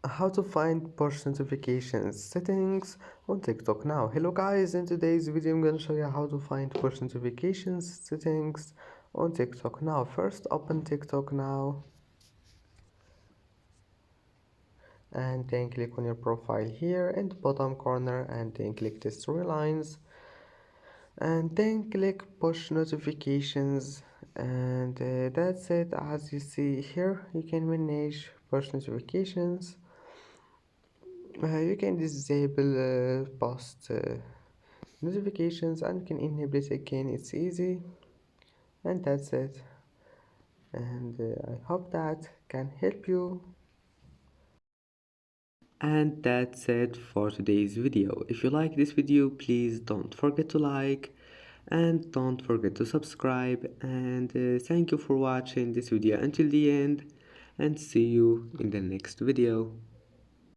How to find push notifications settings on TikTok now. Hello guys, in today's video I'm going to show you how to find push notifications settings on TikTok now. First, open TikTok now and then click on your profile here in the bottom corner and then click the three lines and then click push notifications, and that's it. As you see here, you can manage push notifications. You can disable post notifications and you can enable it again. It's easy, and that's it. And I hope that can help you. And that's it for today's video. If you like this video, please don't forget to like and don't forget to subscribe, and thank you for watching this video until the end, and see you in the next video.